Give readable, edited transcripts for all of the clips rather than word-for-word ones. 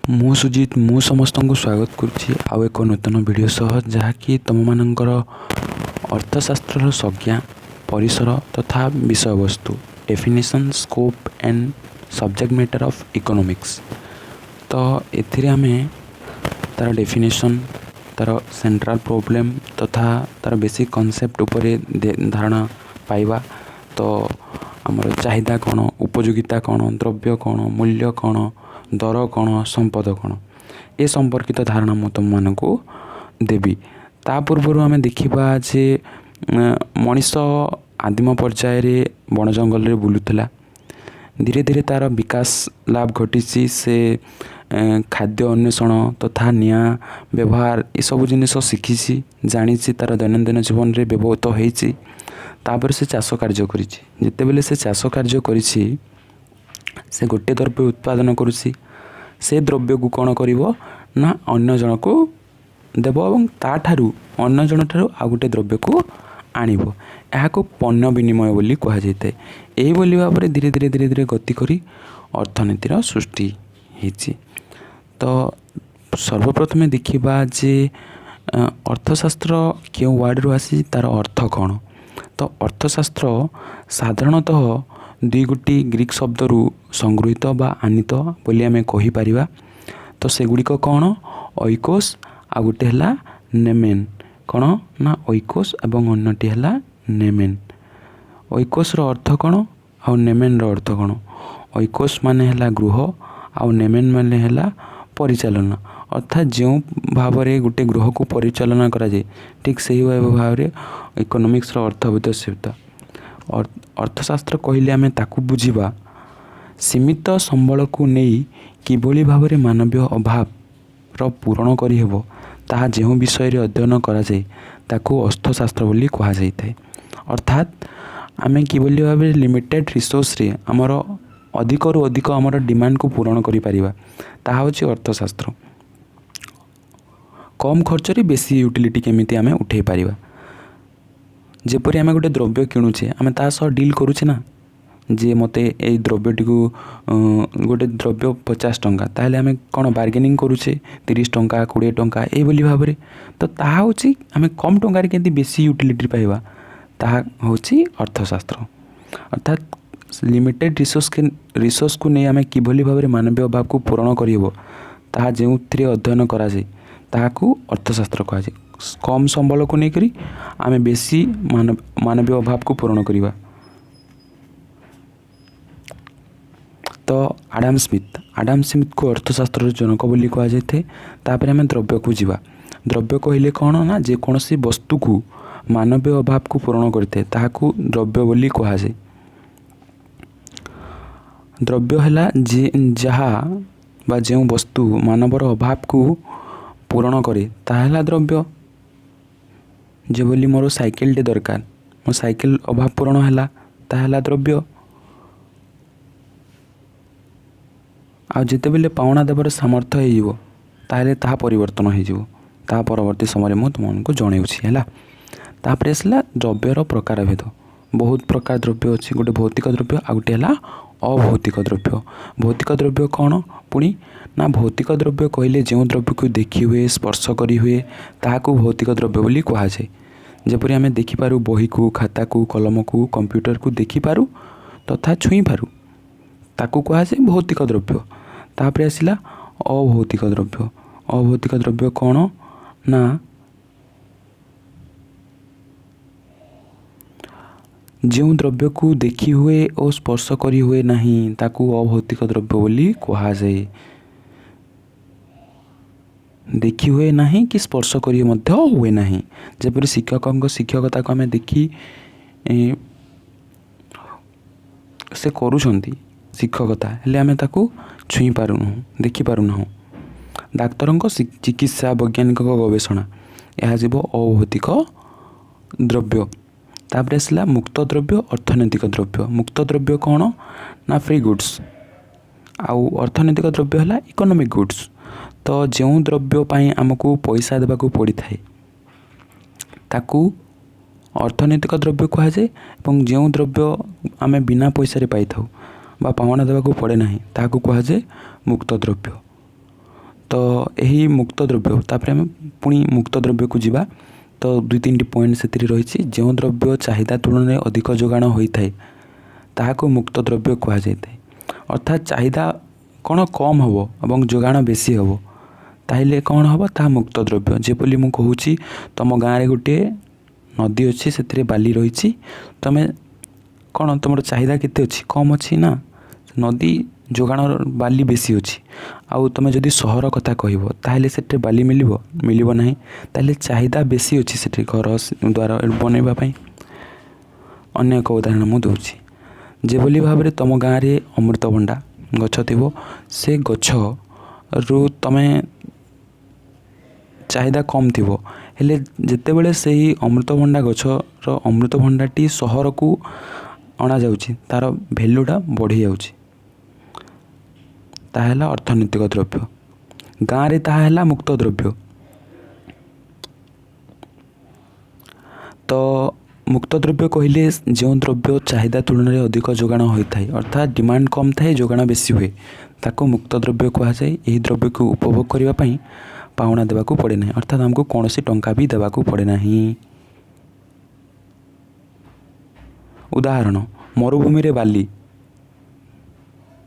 ମୁଁ ସୁଜିତ ମୁଁ ସମସ୍ତଙ୍କୁ ସ୍ୱାଗତ କରୁଛି ଆଉ ଏକ ନୂତନ ଭିଡ଼ିଓ ସହ, ଯାହାକି ତୁମମାନଙ୍କର ଅର୍ଥଶାସ୍ତ୍ରର ସଂଜ୍ଞା, ପରିସର ତଥା ବିଷୟବସ୍ତୁ, definition, scope and subject matter of economics. ତ ଏଥିରେ ଆମେ ତା'ର ଡେଫିନେସନ୍, ତା'ର ସେଣ୍ଟ୍ରାଲ୍ ପ୍ରୋବ୍ଲେମ୍ ତଥା ତା'ର ବେସିକ୍ କନସେପ୍ଟ ଉପରେ ଧାରଣା ପାଇବା। ତ ଆମର ଚାହିଦା କ'ଣ, ଉପଯୋଗିତା କ'ଣ, ଦ୍ରବ୍ୟ କ'ଣ, ମୂଲ୍ୟ କ'ଣ, ଦର କ'ଣ, ସମ୍ପଦ କ'ଣ, ଏ ସମ୍ପର୍କିତ ଧାରଣା ମୁଁ ତୁମମାନଙ୍କୁ ଦେବି। ତା ପୂର୍ବରୁ ଆମେ ଦେଖିବା ଯେ ମଣିଷ ଆଦିମ ପର୍ଯ୍ୟାୟରେ ବଣ ଜଙ୍ଗଲରେ ବୁଲୁଥିଲା। ଧୀରେ ଧୀରେ ତା'ର ବିକାଶ ଲାଭ ଘଟିଛି। ସେ ଖାଦ୍ୟ ଅନ୍ୱେଷଣ ତଥା ନିଆଁ ବ୍ୟବହାର ଏସବୁ ଜିନିଷ ଶିଖିଛି, ଜାଣିଛି, ତା'ର ଦୈନନ୍ଦିନ ଜୀବନରେ ବ୍ୟବହୃତ ହୋଇଛି। ତାପରେ ସେ ଚାଷ କାର୍ଯ୍ୟ କରିଛି। ଯେତେବେଳେ ସେ ଚାଷ କାର୍ଯ୍ୟ କରିଛି, ସେ ଗୋଟିଏ ଦ୍ରବ୍ୟ ଉତ୍ପାଦନ କରୁଛି। ସେ ଦ୍ରବ୍ୟକୁ କ'ଣ କରିବ ନା ଅନ୍ୟ ଜଣକୁ ଦେବ ଏବଂ ତା'ଠାରୁ ଅନ୍ୟ ଜଣଠାରୁ ଆଉ ଗୋଟିଏ ଦ୍ରବ୍ୟକୁ ଆଣିବ। ଏହାକୁ ପଣ୍ୟ ବିନିମୟ ବୋଲି କୁହାଯାଇଥାଏ। ଏହିଭଳି ଭାବରେ ଧୀରେ ଧୀରେ ଧୀରେ ଧୀରେ ଗତି କରି ଅର୍ଥନୀତିର ସୃଷ୍ଟି ହେଇଛି। ତ ସର୍ବପ୍ରଥମେ ଦେଖିବା ଯେ ଅର୍ଥଶାସ୍ତ୍ର କେଉଁ ୱାର୍ଡ଼ରୁ ଆସିଛି, ତା'ର ଅର୍ଥ କ'ଣ। ତ ଅର୍ଥଶାସ୍ତ୍ର ସାଧାରଣତଃ ଦୁଇ ଗୋଟି ଗ୍ରୀକ୍ ଶବ୍ଦରୁ ସଂଗୃହୀତ ବା ଆନିତ ବୋଲି ଆମେ କହିପାରିବା। ତ ସେଗୁଡ଼ିକ କ'ଣ, ଓଇକୋସ୍ ଆଉ ଗୋଟେ ହେଲା ନେମେନ୍। କ'ଣ ନା ଓଇକୋସ୍ ଏବଂ ଅନ୍ୟଟି ହେଲା ନେମେନ୍। ଓଇକୋସ୍ର ଅର୍ଥ କ'ଣ ଆଉ ନେମେନ୍ର ଅର୍ଥ କ'ଣ? ଓଇକୋସ୍ ମାନେ ହେଲା ଗୃହ ଆଉ ନେମେନ୍ ମାନେ ହେଲା ପରିଚାଳନା। ଅର୍ଥାତ୍ ଯେଉଁ ଭାବରେ ଗୋଟେ ଗୃହକୁ ପରିଚାଳନା କରାଯାଏ, ଠିକ୍ ସେହି ଭାବରେ ଇକୋନୋମିକ୍ସର ଅର୍ଥ ବିକଶିତ। ଅର୍ଥଶାସ୍ତ୍ର କହିଲେ ଆମେ ତାକୁ ବୁଝିବା ସୀମିତ ସମ୍ବଳକୁ ନେଇ କିଭଳି ଭାବରେ ମାନବୀୟ ଅଭାବର ପୂରଣ କରିହେବ, ତାହା ଯେଉଁ ବିଷୟରେ ଅଧ୍ୟୟନ କରାଯାଏ ତାକୁ ଅର୍ଥଶାସ୍ତ୍ର ବୋଲି କୁହାଯାଇଥାଏ। ଅର୍ଥାତ୍ ଆମେ କିଭଳି ଭାବରେ ଲିମିଟେଡ଼୍ ରିସୋର୍ସରେ ଆମର ଅଧିକରୁ ଅଧିକ ଆମର ଡିମାଣ୍ଡକୁ ପୂରଣ କରିପାରିବା, ତାହା ହେଉଛି ଅର୍ଥଶାସ୍ତ୍ର। କମ୍ ଖର୍ଚ୍ଚରେ ବେଶୀ ୟୁଟିଲିଟି କେମିତି ଆମେ ଉଠାଇ ପାରିବା। ଯେପରି ଆମେ ଗୋଟେ ଦ୍ରବ୍ୟ କିଣୁଛେ, ଆମେ ତା ସହ ଡିଲ୍ କରୁଛେ ନା, ଯେ ମୋତେ ଏଇ ଦ୍ରବ୍ୟଟିକୁ ଗୋଟେ ଦ୍ରବ୍ୟ 50 ଟଙ୍କା, ତାହେଲେ ଆମେ କ'ଣ ବାର୍ଗେନିଂ କରୁଛେ 30 ଟଙ୍କା 20 ଟଙ୍କା ଏଇଭଳି ଭାବରେ। ତ ତାହା ହେଉଛି ଆମେ କମ୍ ଟଙ୍କାରେ କେମିତି ବେଶୀ ୟୁଟିଲିଟି ପାଇବା, ତାହା ହେଉଛି ଅର୍ଥଶାସ୍ତ୍ର। ଅର୍ଥାତ୍ ଲିମିଟେଡ଼୍ ରିସୋର୍ସକୁ ନେଇ ଆମେ କିଭଳି ଭାବରେ ମାନବୀୟ ଅଭାବକୁ ପୂରଣ କରିହେବ, ତାହା ଯେଉଁଥିରେ ଅଧ୍ୟୟନ କରାଯାଏ ତାହାକୁ ଅର୍ଥଶାସ୍ତ୍ର କୁହାଯାଏ। କମ୍ ସମ୍ବଳକୁ ନେଇକରି ଆମେ ବେଶୀ ମାନବୀୟ ଅଭାବକୁ ପୂରଣ କରିବା। ତ ଆଡ଼ାମ୍ ସ୍ମିଥ୍କୁ ଅର୍ଥଶାସ୍ତ୍ରର ଜନକ ବୋଲି କୁହାଯାଇଥାଏ। ତାପରେ ଆମେ ଦ୍ରବ୍ୟକୁ ଯିବା। ଦ୍ରବ୍ୟ କହିଲେ କ'ଣ ନା ଯେକୌଣସି ବସ୍ତୁକୁ ମାନବୀୟ ଅଭାବକୁ ପୂରଣ କରିଥାଏ ତାହାକୁ ଦ୍ରବ୍ୟ ବୋଲି କୁହାଯାଏ। ଦ୍ରବ୍ୟ ହେଲା ଯାହା ବା ଯେଉଁ ବସ୍ତୁ ମାନବର ଅଭାବକୁ ପୂରଣ କରେ, ତାହା ହେଲା ଦ୍ରବ୍ୟ। ଯେଭଳି ମୋର ସାଇକେଲଟେ ଦରକାର, ମୋ ସାଇକେଲ ଅଭାବ ପୂରଣ ହେଲା, ତାହା ହେଲା ଦ୍ରବ୍ୟ। ଆଉ ଯେତେବେଳେ ପାଉଣା ଦେବାର ସାମର୍ଥ୍ୟ ହେଇଯିବ, ତାହେଲେ ତାହା ପରିବର୍ତ୍ତନ ହେଇଯିବ। ତାହା ପରବର୍ତ୍ତୀ ସମୟରେ ମୁଁ ତୁମମାନଙ୍କୁ ଜଣାଉଛି ହେଲା। ତାପରେ ଆସିଲା ଦ୍ରବ୍ୟର ପ୍ରକାରଭେଦ। ବହୁତ ପ୍ରକାର ଦ୍ରବ୍ୟ ଅଛି। ଗୋଟେ ଭୌତିକ ଦ୍ରବ୍ୟ ଆଉ ଗୋଟେ ହେଲା ଅଭୌତିକ ଦ୍ରବ୍ୟ। ଭୌତିକ ଦ୍ରବ୍ୟ କ'ଣ ପୁଣି ନା, ଭୌତିକ ଦ୍ରବ୍ୟ କହିଲେ ଯେଉଁ ଦ୍ରବ୍ୟକୁ ଦେଖି ହୁଏ, ସ୍ପର୍ଶ କରି ହୁଏ, ତାହାକୁ ଭୌତିକ ଦ୍ରବ୍ୟ ବୋଲି କୁହାଯାଏ। ଯେପରି ଆମେ ଦେଖିପାରୁ ବହିକୁ, ଖାତାକୁ, କଲମକୁ, କମ୍ପ୍ୟୁଟରକୁ ଦେଖିପାରୁ ତଥା ଛୁଇଁପାରୁ, ତାକୁ କୁହାଯାଏ ଭୌତିକ ଦ୍ରବ୍ୟ। ତାପରେ ଆସିଲା ଅଭୌତିକ ଦ୍ରବ୍ୟ। ଅଭୌତିକ ଦ୍ରବ୍ୟ କ'ଣ ନା ଯେଉଁ ଦ୍ରବ୍ୟକୁ ଦେଖି ହୁଏ ଓ ସ୍ପର୍ଶ କରି ହୁଏ ନାହିଁ, ତାକୁ ଅଭୌତିକ ଦ୍ରବ୍ୟ ବୋଲି କୁହାଯାଏ। ଦେଖି ହୁଏ ନାହିଁ କି ସ୍ପର୍ଶ କରି ମଧ୍ୟ ହୁଏ ନାହିଁ। ଯେପରି ଶିକ୍ଷକଙ୍କ ଶିକ୍ଷକତାକୁ ଆମେ ଦେଖି ସେ କରୁଛନ୍ତି ଶିକ୍ଷକତା, ହେଲେ ଆମେ ତାକୁ ଛୁଇଁ ପାରୁନାହୁଁ, ଦେଖିପାରୁନାହୁଁ। ଡାକ୍ତରଙ୍କ ଚିକିତ୍ସା, ବୈଜ୍ଞାନିକଙ୍କ ଗବେଷଣା, ଏହା ଯିବ ଅଭୌତିକ ଦ୍ରବ୍ୟ। ତାପରେ ଆସିଲା ମୁକ୍ତ ଦ୍ରବ୍ୟ, ଅର୍ଥନୈତିକ ଦ୍ରବ୍ୟ। ମୁକ୍ତ ଦ୍ରବ୍ୟ କ'ଣ ନା ଫ୍ରି ଗୁଡ୍ସ, ଆଉ ଅର୍ଥନୈତିକ ଦ୍ରବ୍ୟ ହେଲା ଇକୋନୋମିକ୍ ଗୁଡ୍ସ। ତ ଯେଉଁ ଦ୍ରବ୍ୟ ପାଇଁ ଆମକୁ ପଇସା ଦେବାକୁ ପଡ଼ିଥାଏ ତାକୁ ଅର୍ଥନୈତିକ ଦ୍ରବ୍ୟ କୁହାଯାଏ, ଏବଂ ଯେଉଁ ଦ୍ରବ୍ୟ ଆମେ ବିନା ପଇସାରେ ପାଇଥାଉ ବା ପାଉଣା ଦେବାକୁ ପଡ଼େ ନାହିଁ, ତାହାକୁ କୁହାଯାଏ ମୁକ୍ତ ଦ୍ରବ୍ୟ। तो यही मुक्त द्रव्य तापर आम पुणी मुक्त द्रव्य को जीवा तो 2-3 पॉइंट से रही जो द्रव्य चाहिदा तुलन में अधिक जोगाण होता है ताहाको मुक्त द्रव्य कह जाए अर्थात चाहिदा कौन कम हम और जोगाण बेसी हम ताहले कौन हम ता मुक्त द्रव्य जेपली मु कहूँ तुम गाँव में गोटे नदी अच्छी से बाली रही तुम कौन तुम चाहिदा केते अच्छी कम अच्छी ना नदी जोगाण बाली बेसी अच्छी आउ तुम जदि सहर कथा कह ताहले से बाली मिलिबो नहीं ताहले चाहिदा बेसी अच्छी से घर द्वार बनवाई। अन्य एक उदाहरण मु दूची जेभली भाव में तुम गाँव में अमृतभंडा गछ थी से गछ रु तमें चाहिदा कम थी हेले जिते बड़े से ही अमृतभंडा गछर अमृतभंडाटी सहर को अणा जाउची तार भैल्यूटा बढ़ी जाउची ताहला अर्थनैतिक द्रव्य गाँव में ताहला मुक्त द्रव्य। तो मुक्त द्रव्य कहले जो द्रव्य चाहिदा तुलन में अधिक जोगाण होता है अर्थात डिमांड कम थाए जोगाण बेसी हुए ताको मुक्त द्रव्य कह जाए। यही द्रव्य को उपभोग करने पावना देवाकू पड़े ना अर्थात हमको कौन सी टंका भी देवाकू पड़े ना। उदाहरण मरुभूमि रे बाली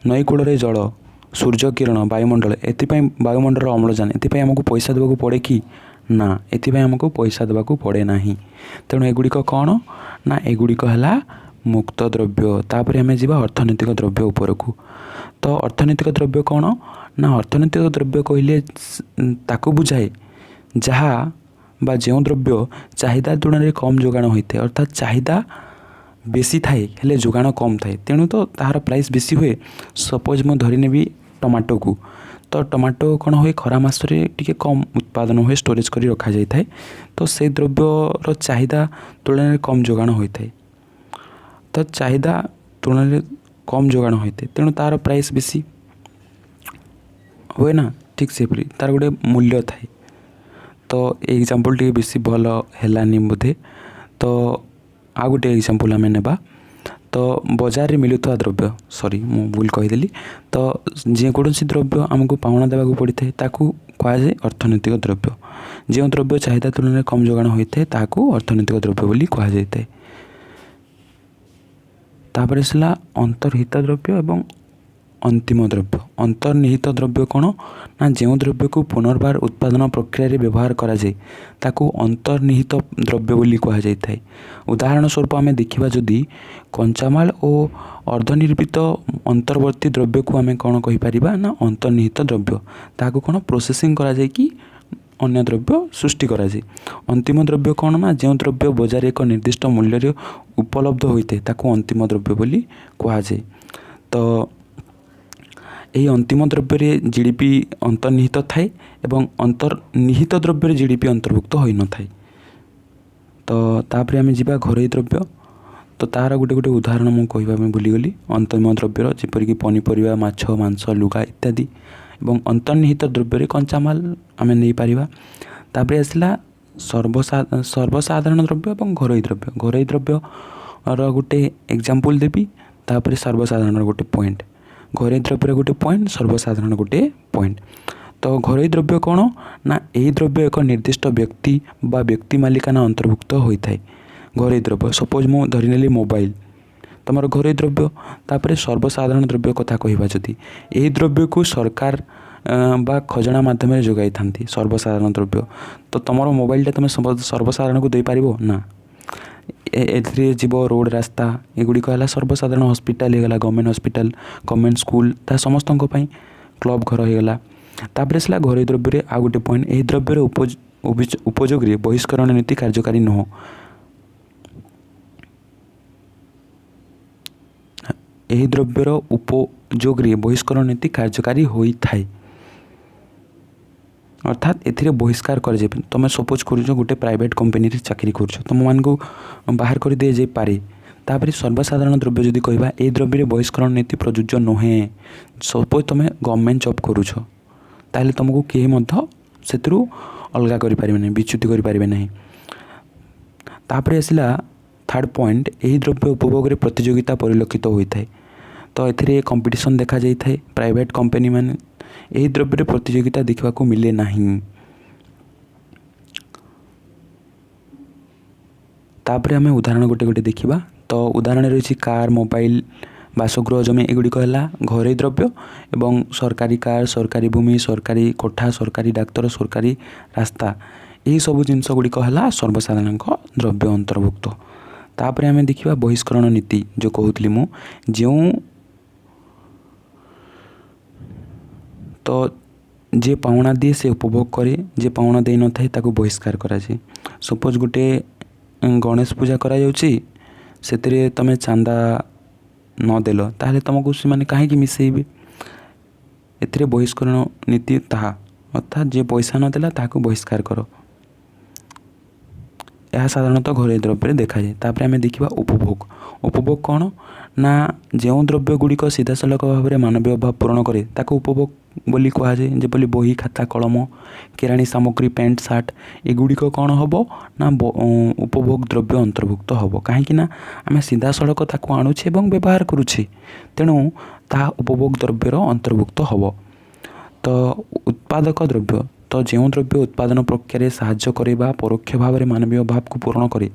नई कूल जल सूर्य किरण वायुमंडल एथिपाई वायुमंडल अम्लजान एथिपाई हमको पैसा देवाकू पड़े कि ना एथिपाई हमको पैसा देवाकू पड़े ना। तेणु एगुड़िक कौन ना एगुड़िक है मुक्त द्रव्य। तापर आम जा अर्थनैतिक द्रव्य उपरकू। तो अर्थनैतिक द्रव्य कौन ना अर्थनैतिक द्रव्य कहले ताकू बुझाए जहाँ बा जो द्रव्य चाहिदा तुलन में कम जोगाण होता है अर्थात चाहिदा बेसी थाए हेले जोगाण कम थाए तेणु तो तार प्राइस बेसी हुए। सपोज मु धरी नेबी टमाटो को तो टमाटो कौन हुए खरा मासरे टिके कम उत्पादन हुए स्टोरेज करी रखा जाए थाए तो से द्रव्यर चाहिदा तुलन में कम जोगाण होता है तो चाहिदा तुलन में कम जोगाण होता है तेणु तार प्राइस बेसी हुए ना। ठीक से तार गोटे मूल्य थाए। तो एग्जांपल टी बेसी भल हेलानी बोधे। तो आ गोटे एग्जांपल आम नेबा तो बाजार में मिलुवा द्रव्य सॉरी मु भूल कहीदेली तो जेकोसी द्रव्य आमको पावना देवाक पड़ता है ताकू कहुए अर्थनैतिक द्रव्य। जो द्रव्य चाहिदा तुलन में कम जोगाण होता है ताकू अर्थनैतिक द्रव्य बोली कह जाए। तापर आसला अंतर्हित द्रव्य एवं अंतिम द्रव्य। अंतर्निहित द्रव्य कौन ना जो द्रव्य को पुनर्बार उत्पादन प्रक्रिया व्यवहार करा जाए ताकू अंतर्निहित द्रव्य बोली कह जाए। उदाहरण स्वरूप आम देखा जदि कंचामाल और अर्धनिर्मित अंतर्वर्ती द्रव्य को आम कौन कहीपर ना अंतर्निहित द्रव्य ताकू कौन प्रोसेसिंग करा जाए कि अन्य द्रव्य सृष्टि करा जाए। अंतिम द्रव्य कौन ना जो द्रव्य बाजार एक निर्दिष्ट मूल्य उपलब्ध होता है ताकू अंतिम द्रव्य बोली कह जाए। तो यही अंतिम द्रव्य जीडीपी अंतर्निहित थाए एवं अंतर्निहित द्रव्य जीडीपी अंतर्भुक्त हो न थाए। तो तापर आम जा घरोई द्रव्य। तो तार गोटे गोटे उदाहरण मुझे कहवा भूलीगली अंतिम द्रव्यर जेपरिक पनीपरिया माछ मांस लुगा इत्यादि एवं अंतर्निहित द्रव्य कंचामाल आम नहीं पारिबा। तापर आसला सर्वसाधारण द्रव्य और घरोई द्रव्य। घरोई द्रव्य गोटे एग्जांपल देवी तापर सर्वसाधारण गोटे पॉइंट घरोई द्रव्य गोटे पॉइंट सर्वसाधारण गोटे पॉइंट। तो घरोई द्रव्य कौन ना यही द्रव्य एक निर्दिष्ट व्यक्ति बा व्यक्ति मालिकाना अंतर्भुक्त होता है। घरोई द्रव्य सपोज मु धरिनेली मोबाइल तुम घरोई द्रव्य। तापर सर्वसाधारण द्रव्य कथा कहवा जदि यही द्रव्य को सरकार बा खजना माध्यम जोगाई था सर्वसाधारण द्रव्य। तो तुम मोबाइलटा तुम सर्वसाधारण को दे पारिबो ना एथरे जीव रोड रास्ता एगुड़िक है सर्वसाधारण हॉस्पिटल होगा गवर्नमेंट हॉस्पिटल गवर्नमेंट स्कूल ता समस्त क्लब घर होगा। तापर आसला घरोई द्रव्य आ गोटे पॉइंट यही द्रव्यर उपयोग बहिष्करण नीति कार्यकारी नुह। यही द्रव्यर उपयोग बहिष्करण नीति कार्यकारी होता है अर्थात एथिरे बहिष्कार कर जाए। तुम सपोज कर गोटे प्राइवेट कंपनी चाकरी कर तुम मान को बाहर कर दे जाए पारे। तापर सर्वसाधारण द्रव्य जदि कहबा ए द्रव्य बहिष्करण नीति प्रযোज्य नुहे। सपोज तुम गवर्नमेंट जॉब करुछ ताहले तुमको कहीं से अलग करें विच्युति करें। तापर आसला थर्ड पॉइंट यही द्रव्य उपभोग में प्रतियोगिता परिलक्षित होता है। तो एथिरे कंपटीशन देखा जाए प्राइवेट कंपनी मान ଏହି ଦ୍ରବ୍ୟରେ ପ୍ରତିଯୋଗିତା ଦେଖିବାକୁ ମିଳେ ନାହିଁ। ତାପରେ ଆମେ ଉଦାହରଣ ଗୋଟେ ଗୋଟେ ଦେଖିବା। ତ ଉଦାହରଣ ରହିଛି କାର, ମୋବାଇଲ, ବାସଗୃହ, ଜମି ଏଗୁଡ଼ିକ ହେଲା ଘରୋଇ ଦ୍ରବ୍ୟ ଏବଂ ସରକାରୀ କାର, ସରକାରୀ ଭୂମି, ସରକାରୀ କୋଠା, ସରକାରୀ ଡାକ୍ତର, ସରକାରୀ ରାସ୍ତା ଏହିସବୁ ଜିନିଷ ଗୁଡ଼ିକ ହେଲା ସର୍ବସାଧାରଣଙ୍କ ଦ୍ରବ୍ୟ ଅନ୍ତର୍ଭୁକ୍ତ। ତାପରେ ଆମେ ଦେଖିବା ବହିଷ୍କରଣ ନୀତି ଯେଉଁ କହୁଥିଲି ମୁଁ, ଯେଉଁ ତ ଯିଏ ପାଉଣା ଦିଏ ସେ ଉପଭୋଗ କରେ, ଯିଏ ପାଉଣା ଦେଇନଥାଏ ତାକୁ ବହିଷ୍କାର କରାଯାଏ। ସପୋଜ ଗୋଟେ ଗଣେଶ ପୂଜା କରାଯାଉଛି, ସେଥିରେ ତୁମେ ଚାନ୍ଦା ନଦେଲ ତାହେଲେ ତୁମକୁ ସେମାନେ କାହିଁକି ମିଶାଇବେ? ଏଥିରେ ବହିଷ୍କରଣ ନୀତି ତାହା, ଅର୍ଥାତ୍ ଯିଏ ପଇସା ନଦେଲା ତାହାକୁ ବହିଷ୍କାର କର। ଏହା ସାଧାରଣତଃ ଘରୋଇ ଦ୍ରବ୍ୟରେ ଦେଖାଯାଏ। ତାପରେ ଆମେ ଦେଖିବା ଉପଭୋଗ। ଉପଭୋଗ କ'ଣ ନା ଯେଉଁ ଦ୍ରବ୍ୟ ଗୁଡ଼ିକ ସିଧାସଳଖ ଭାବରେ ମାନବୀୟ ଅଭାବ ପୂରଣ କରେ ତାକୁ ଉପଭୋଗ ବୋଲି କୁହାଯାଏ। ଯେପରି ବହି, ଖାତା, କଲମ, କିରାଣୀ ସାମଗ୍ରୀ, ପ୍ୟାଣ୍ଟ, ସାର୍ଟ ଏଗୁଡ଼ିକ କ'ଣ ହେବ ନା ଉପଭୋଗ ଦ୍ରବ୍ୟ ଅନ୍ତର୍ଭୁକ୍ତ ହେବ। କାହିଁକି ନା ଆମେ ସିଧାସଳଖ ତାକୁ ଆଣୁଛେ ଏବଂ ବ୍ୟବହାର କରୁଛେ, ତେଣୁ ତାହା ଉପଭୋଗ ଦ୍ରବ୍ୟର ଅନ୍ତର୍ଭୁକ୍ତ ହେବ। ତ ଉତ୍ପାଦକ ଦ୍ରବ୍ୟ, ତ ଯେଉଁ ଦ୍ରବ୍ୟ ଉତ୍ପାଦନ ପ୍ରକ୍ରିୟାରେ ସାହାଯ୍ୟ କରେ ବା ପରୋକ୍ଷ ଭାବରେ ମାନବୀୟ ଅଭାବକୁ ପୂରଣ କରେ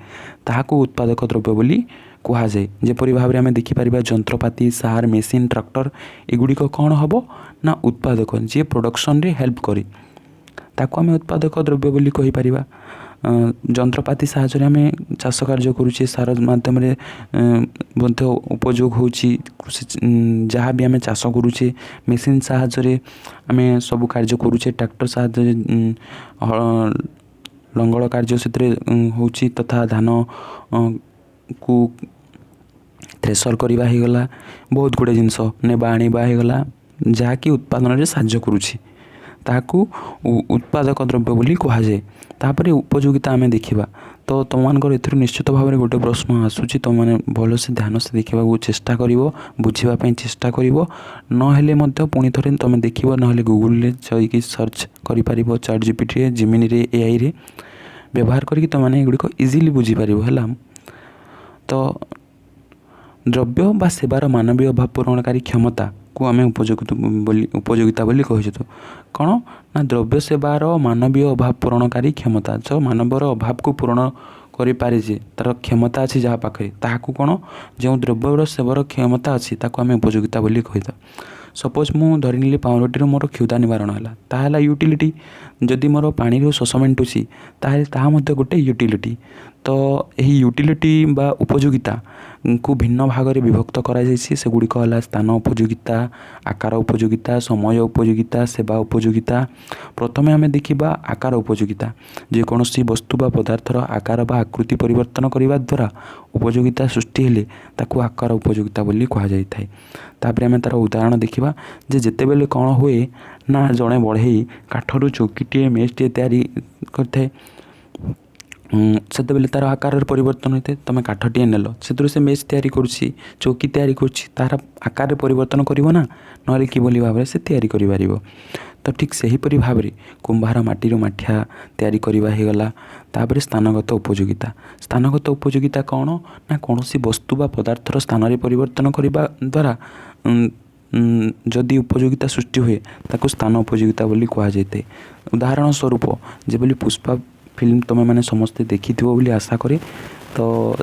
ତାହାକୁ ଉତ୍ପାଦକ ଦ୍ରବ୍ୟ ବୋଲି କୁହାଯାଏ। ଯେପରି ଭାବରେ ଆମେ ଦେଖିପାରିବା ଯନ୍ତ୍ରପାତି, ସାର, ମେସିନ୍, ଟ୍ରାକ୍ଟର ଏଗୁଡ଼ିକ କ'ଣ ହେବ ନା ଉତ୍ପାଦକ, ଯିଏ ପ୍ରଡକ୍ସନରେ ହେଲ୍ପ କରେ ତାକୁ ଆମେ ଉତ୍ପାଦକ ଦ୍ରବ୍ୟ ବୋଲି କହିପାରିବା। ଯନ୍ତ୍ରପାତି ସାହାଯ୍ୟରେ ଆମେ ଚାଷ କାର୍ଯ୍ୟ କରୁଛେ, ସାର ମାଧ୍ୟମରେ ମଧ୍ୟ ଉପଯୋଗ ହେଉଛି କୃଷି, ଯାହା ବି ଆମେ ଚାଷ କରୁଛେ। ମେସିନ୍ ସାହାଯ୍ୟରେ ଆମେ ସବୁ କାର୍ଯ୍ୟ କରୁଛେ, ଟ୍ରାକ୍ଟର ସାହାଯ୍ୟରେ ଲଙ୍ଗଳ କାର୍ଯ୍ୟ ସେଥିରେ ହେଉଛି, ତଥା ଧାନ କୁ ଥ୍ରେସର କରିବା ହେଇଗଲା, ବହୁତ ଗୁଡ଼ିଏ ଜିନିଷ ନେବା ଆଣିବା ହେଇଗଲା, ଯାହାକି ଉତ୍ପାଦନରେ ସାହାଯ୍ୟ କରୁଛି, ତାହାକୁ ଉତ୍ପାଦକ ଦ୍ରବ୍ୟ ବୋଲି କୁହାଯାଏ। ତାପରେ ଉପଯୋଗିତା ଆମେ ଦେଖିବା। ତ ତୁମମାନଙ୍କର ଏଥିରୁ ନିଶ୍ଚିତ ଭାବରେ ଗୋଟେ ପ୍ରଶ୍ନ ଆସୁଛି, ତୁମମାନେ ଭଲସେ ଧ୍ୟାନସେ ଦେଖିବାକୁ ଚେଷ୍ଟା କରିବ, ବୁଝିବା ପାଇଁ ଚେଷ୍ଟା କରିବ। ନହେଲେ ମଧ୍ୟ ପୁଣି ଥରେ ତୁମେ ଦେଖିବ, ନହେଲେ ଗୁଗୁଲରେ ଯାଇକି ସର୍ଚ୍ଚ କରିପାରିବ, ଚାଟ୍ ଜିପିଟିରେ, ଜିମିନିରେ, ଏଆଇରେ ବ୍ୟବହାର କରିକି ତୁମମାନେ ଏଗୁଡ଼ିକ ଇଜିଲି ବୁଝିପାରିବ ହେଲା। ତ ଦ୍ରବ୍ୟ ବା ସେବାର ମାନବୀୟ ଅଭାବ ପୂରଣକାରୀ କ୍ଷମତାକୁ ଆମେ ଉପଯୋଗିତା ବୋଲି କହିଛୁ। କ'ଣ ନା ଦ୍ରବ୍ୟ ସେବାର ମାନବୀୟ ଅଭାବ ପୂରଣକାରୀ କ୍ଷମତା, ଯେଉଁ ମାନବର ଅଭାବକୁ ପୂରଣ କରିପାରେ, ଯେ ତା'ର କ୍ଷମତା ଅଛି ଯାହା ପାଖରେ, ତାହାକୁ କ'ଣ ଯେଉଁ ଦ୍ରବ୍ୟର ସେବାର କ୍ଷମତା ଅଛି ତାକୁ ଆମେ ଉପଯୋଗିତା ବୋଲି କହିଥାଉ। ସପୋଜ ମୁଁ ଧରିନେଲି ପାଉଁରୁଟିରୁ ମୋର କ୍ଷୁଧା ନିବାରଣ ହେଲା, ତାହା ହେଲା ୟୁଟିଲିଟି। ଯଦି ମୋର ପାଣିରୁ ଶୋଷ ମେଣ୍ଟୁଛି ତାହେଲେ ତାହା ମଧ୍ୟ ଗୋଟେ ୟୁଟିଲିଟି। ତ ଏହି ୟୁଟିଲିଟି ବା ଉପଯୋଗିତାକୁ ଭିନ୍ନ ଭାଗରେ ବିଭକ୍ତ କରାଯାଇଛି। ସେଗୁଡ଼ିକ ହେଲା ସ୍ଥାନ ଉପଯୋଗିତା, ଆକାର ଉପଯୋଗିତା, ସମୟ ଉପଯୋଗିତା, ସେବା ଉପଯୋଗିତା। ପ୍ରଥମେ ଆମେ ଦେଖିବା ଆକାର ଉପଯୋଗିତା। ଯେକୌଣସି ବସ୍ତୁ ବା ପଦାର୍ଥର ଆକାର ବା ଆକୃତି ପରିବର୍ତ୍ତନ କରିବା ଦ୍ୱାରା ଉପଯୋଗିତା ସୃଷ୍ଟି ହେଲେ ତାକୁ ଆକାର ଉପଯୋଗିତା ବୋଲି କୁହାଯାଇଥାଏ। ତାପରେ ଆମେ ତା'ର ଉଦାହରଣ ଦେଖିବା ଯେ ଯେତେବେଳେ କ'ଣ ହୁଏ ନା ଜଣେ ବଢ଼େଇ କାଠରୁ ଚୌକିଟିଏ, ମେଜ୍ଟିଏ ତିଆରି କରିଥାଏ, ସେତେବେଳେ ତା'ର ଆକାରରେ ପରିବର୍ତ୍ତନ ହୋଇଥାଏ। ତୁମେ କାଠଟିଏ ନେଲ, ସେଥିରୁ ସେ ମେଜ୍ ତିଆରି କରୁଛି, ଚୌକି ତିଆରି କରୁଛି, ତାହାର ଆକାରରେ ପରିବର୍ତ୍ତନ କରିବ ନା, ନହେଲେ କିଭଳି ଭାବରେ ସେ ତିଆରି କରିପାରିବ। ତ ଠିକ୍ ସେହିପରି ଭାବରେ କୁମ୍ଭାର ମାଟିରୁ ମାଠିଆ ତିଆରି କରିବା ହେଇଗଲା। ତାପରେ ସ୍ଥାନଗତ ଉପଯୋଗିତା। ସ୍ଥାନଗତ ଉପଯୋଗିତା କ'ଣ ନା କୌଣସି ବସ୍ତୁ ବା ପଦାର୍ଥର ସ୍ଥାନରେ ପରିବର୍ତ୍ତନ କରିବା ଦ୍ୱାରା ଯଦି ଉପଯୋଗିତା ସୃଷ୍ଟି ହୁଏ ତାକୁ ସ୍ଥାନ ଉପଯୋଗିତା ବୋଲି କୁହାଯାଇଥାଏ। ଉଦାହରଣ ସ୍ୱରୂପ ଯେଭଳି ପୁଷ୍ପା ଫିଲ୍ମ ତୁମେମାନେ ସମସ୍ତେ ଦେଖିଥିବ ବୋଲି ଆଶା କରେ। ତ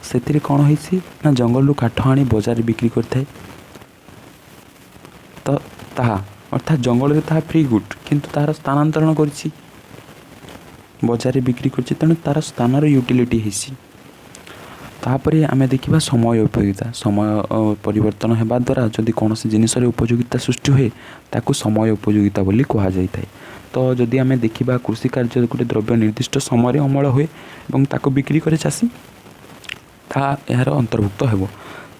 ସେଥିରେ କ'ଣ ହେଇଛି ନା ଜଙ୍ଗଲରୁ କାଠ ଆଣି ବଜାରରେ ବିକ୍ରି କରିଥାଏ। ତ ତାହା ଅର୍ଥାତ୍ ଜଙ୍ଗଲରେ ତାହା ଫ୍ରି ଗୁଡ୍, କିନ୍ତୁ ତାହାର ସ୍ଥାନାନ୍ତରଣ କରିଛି, ବଜାରରେ ବିକ୍ରି କରିଛି, ତେଣୁ ତା'ର ସ୍ଥାନର ୟୁଟିଲିଟି ହେଇଛି। ତାପରେ ଆମେ ଦେଖିବା ସମୟ ଉପଯୋଗିତା। ସମୟ ପରିବର୍ତ୍ତନ ହେବା ଦ୍ୱାରା ଯଦି କୌଣସି ଜିନିଷରେ ଉପଯୋଗିତା ସୃଷ୍ଟି ହୁଏ ତାକୁ ସମୟ ଉପଯୋଗିତା ବୋଲି କୁହାଯାଇଥାଏ। ତ ଯଦି ଆମେ ଦେଖିବା କୃଷି କାର୍ଯ୍ୟ ଗୋଟେ ଦ୍ରବ୍ୟ ନିର୍ଦ୍ଦିଷ୍ଟ ସମୟରେ ଅମଳ ହୁଏ ଏବଂ ତାକୁ ବିକ୍ରି କରେ ଚାଷୀ, ତାହା ଏହାର ଅନ୍ତର୍ଭୁକ୍ତ ହେବ।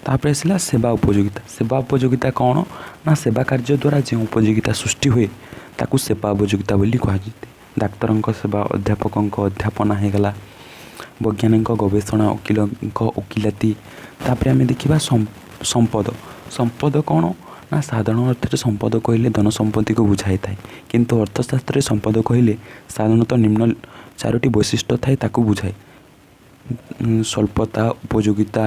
ତାପରେ ଆସିଲା ସେବା ଉପଯୋଗିତା। ସେବା ଉପଯୋଗିତା କ'ଣ ନା ସେବା କାର୍ଯ୍ୟ ଦ୍ୱାରା ଯେଉଁ ଉପଯୋଗିତା ସୃଷ୍ଟି ହୁଏ ତାକୁ ସେବା ଉପଯୋଗିତା ବୋଲି କୁହାଯାଇଥାଏ। ଡାକ୍ତରଙ୍କ ସେବା, ଅଧ୍ୟାପକଙ୍କ ଅଧ୍ୟାପନା ହେଇଗଲା, ବୈଜ୍ଞାନିକ ଗବେଷଣା, ଓକିଲଙ୍କ ଓକିଲାତି। ତାପରେ ଆମେ ଦେଖିବା ସମ୍ପଦ। ସମ୍ପଦ କ'ଣ ନା ସାଧାରଣ ଅର୍ଥରେ ସମ୍ପଦ କହିଲେ ଧନ ସମ୍ପତ୍ତିକୁ ବୁଝାଇଥାଏ, କିନ୍ତୁ ଅର୍ଥଶାସ୍ତ୍ରରେ ସମ୍ପଦ କହିଲେ ସାଧାରଣତଃ ନିମ୍ନ 4ଟି ବୈଶିଷ୍ଟ୍ୟ ଥାଏ ତାକୁ ବୁଝାଏ। ସ୍ୱଳ୍ପତା, ଉପଯୋଗିତା,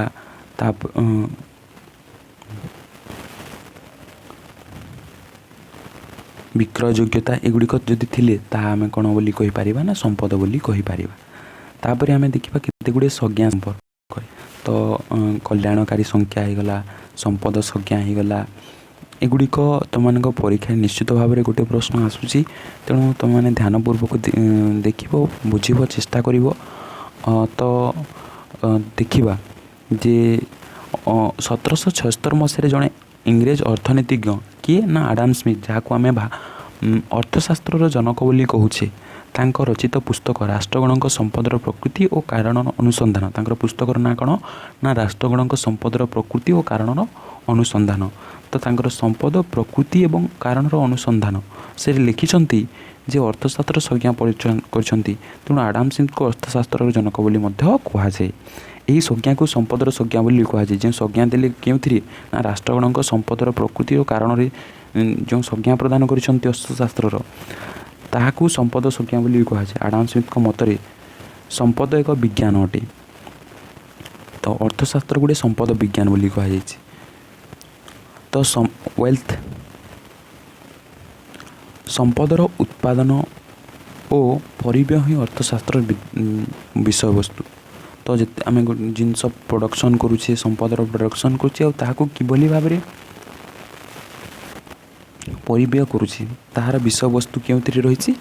ବିକ୍ରୟ ଯୋଗ୍ୟତା ଏଗୁଡ଼ିକ ଯଦି ଥିଲେ ତାହା ଆମେ କ'ଣ ବୋଲି କହିପାରିବା ନା ସମ୍ପଦ ବୋଲି କହିପାରିବା। ତାପରେ ଆମେ ଦେଖିବା କେତେ ଗୁଡ଼ିଏ ସଂଜ୍ଞା ସମ୍ପର୍କରେ। ତ କଲ୍ୟାଣକାରୀ ସଂଖ୍ୟା ହେଇଗଲା, ସମ୍ପଦ ସଂଜ୍ଞା ହେଇଗଲା, ଏଗୁଡ଼ିକ ତୁମମାନଙ୍କ ପରୀକ୍ଷାରେ ନିଶ୍ଚିତ ଭାବରେ ଗୋଟିଏ ପ୍ରଶ୍ନ ଆସୁଛି। ତେଣୁ ତୁମମାନେ ଧ୍ୟାନପୂର୍ବକ ଦେଖିବ, ବୁଝିବ, ଚେଷ୍ଟା କରିବ। ତ ଦେଖିବା ଯେ 1776 ମସିହାରେ ଜଣେ ଇଂରେଜ ଅର୍ଥନୀତିଜ୍ଞ କିଏ ନା ଆଡାମ ସ୍ମିଥ, ଯାହାକୁ ଆମେ ଅର୍ଥଶାସ୍ତ୍ରର ଜନକ ବୋଲି କହୁଛେ, ତାଙ୍କ ରଚିତ ପୁସ୍ତକ ରାଷ୍ଟ୍ରଗଣଙ୍କ ସମ୍ପଦର ପ୍ରକୃତି ଓ କାରଣର ଅନୁସନ୍ଧାନ। ତାଙ୍କର ପୁସ୍ତକର ନାଁ କ'ଣ ନା ରାଷ୍ଟ୍ରଗଣଙ୍କ ସମ୍ପଦର ପ୍ରକୃତି ଓ କାରଣର ଅନୁସନ୍ଧାନ। ତ ତାଙ୍କର ସମ୍ପଦ, ପ୍ରକୃତି ଏବଂ କାରଣର ଅନୁସନ୍ଧାନ ସେ ଲେଖିଛନ୍ତି ଯେ ଅର୍ଥଶାସ୍ତ୍ର ସଂଜ୍ଞା କରିଛନ୍ତି। ତେଣୁ ଆଡାମ ସ୍ମିଥଙ୍କୁ ଅର୍ଥଶାସ୍ତ୍ରର ଜନକ ବୋଲି ମଧ୍ୟ କୁହାଯାଏ। ଏହି ସଂଜ୍ଞାକୁ ସମ୍ପଦର ସଂଜ୍ଞା ବୋଲି କୁହାଯାଏ। ଯେଉଁ ସଂଜ୍ଞା ଦେଲେ କେଉଁଥିରେ ନା ରାଷ୍ଟ୍ରଗଣଙ୍କ ସମ୍ପଦର ପ୍ରକୃତି ଓ କାରଣରେ ଯେଉଁ ସଂଜ୍ଞା ପ୍ରଦାନ କରିଛନ୍ତି ଅର୍ଥଶାସ୍ତ୍ରର, ତାହାକୁ ସମ୍ପଦ ସଂଜ୍ଞା ବୋଲି କୁହାଯାଏ। ଆଡାମ ସ୍ମିଥଙ୍କ ମତରେ ସମ୍ପଦ ଏକ ବିଜ୍ଞାନ ଅଟେ। ତ ଅର୍ଥଶାସ୍ତ୍ର ଗୋଟିଏ ସମ୍ପଦ ବିଜ୍ଞାନ ବୋଲି କୁହାଯାଇଛି। ତ ୱେଲ୍ଥ ସମ୍ପଦର ଉତ୍ପାଦନ ଓ ପରିବ୍ୟୟ ହିଁ ଅର୍ଥଶାସ୍ତ୍ରର ବିଷୟବସ୍ତୁ। ତ ଯେତେ ଆମେ ଜିନିଷ ପ୍ରଡ଼କ୍ସନ୍ କରୁଛେ, ସମ୍ପଦର ପ୍ରଡ଼କ୍ସନ୍ କରୁଛେ ଆଉ ତାହାକୁ କିଭଳି ଭାବରେ ପରିବ୍ୟୟ କରୁଛି, ତାହାର ବିଷୟବସ୍ତୁ କେଉଁଥିରେ ରହିଛି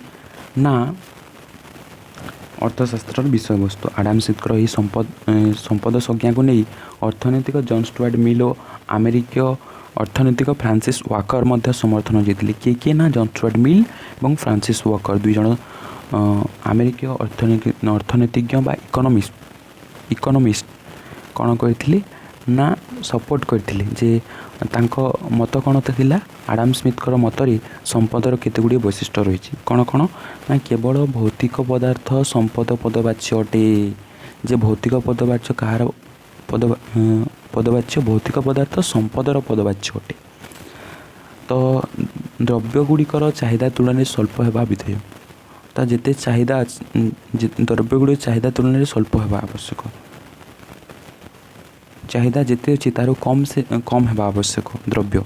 ନା ଅର୍ଥଶାସ୍ତ୍ରର ବିଷୟବସ୍ତୁ। ଆଡାମ ସ୍ମିଥଙ୍କର ଏହି ସମ୍ପଦ ସଂଜ୍ଞାକୁ ନେଇ ଅର୍ଥନୈତିକ ଜନ୍ ଷ୍ଟୁଆର୍ଟ ମିଲ୍ ଓ ଆମେରିକୀୟ ଅର୍ଥନୈତିକ ଫ୍ରାନ୍ସିସ୍ ୱାକର ମଧ୍ୟ ସମର୍ଥନ ଦେଇଥିଲେ। କିଏ ନା ଜନ୍ ଷ୍ଟୁଆର୍ଟ ମିଲ୍ ଏବଂ ଫ୍ରାନ୍ସିସ୍ ୱାକର, ଦୁଇ ଜଣ ଆମେରିକୀୟ ଅର୍ଥନୀତିଜ୍ଞ ବା ଇକୋନୋମିଷ୍ଟ କ'ଣ କରିଥିଲେ ନା ସପୋର୍ଟ କରିଥିଲେ। ଯେ ତାଙ୍କ ମତ କ'ଣ ଥିଲା, ଆଡାମ ସ୍ମିଥଙ୍କର ମତରେ ସମ୍ପଦର କେତେ ଗୁଡ଼ିଏ ବୈଶିଷ୍ଟ୍ୟ ରହିଛି। କ'ଣ ନା କେବଳ ଭୌତିକ ପଦାର୍ଥ ସମ୍ପଦ ପଦବାଚ୍ୟ ଅଟେ। ଯେ ଭୌତିକ ପଦବାଚ୍ୟ କାହାର ପଦବାଚ୍ୟ? ଭୌତିକ ପଦାର୍ଥ ସମ୍ପଦର ପଦବାଚ୍ୟ ଅଟେ। ତ ଦ୍ରବ୍ୟ ଗୁଡ଼ିକର ଚାହିଦା ତୁଳନାରେ ସ୍ୱଳ୍ପ ହେବା ବିଧେୟ। ତା ଯେତେ ଚାହିଦା ଦ୍ରବ୍ୟ ଗୁଡ଼ିକ ଚାହିଦା ତୁଳନାରେ ସ୍ୱଳ୍ପ ହେବା ଆବଶ୍ୟକ। ଚାହିଦା ଯେତେ ଅଛି ତା'ରୁ କମ୍ ହେବା ଆବଶ୍ୟକ ଦ୍ରବ୍ୟ।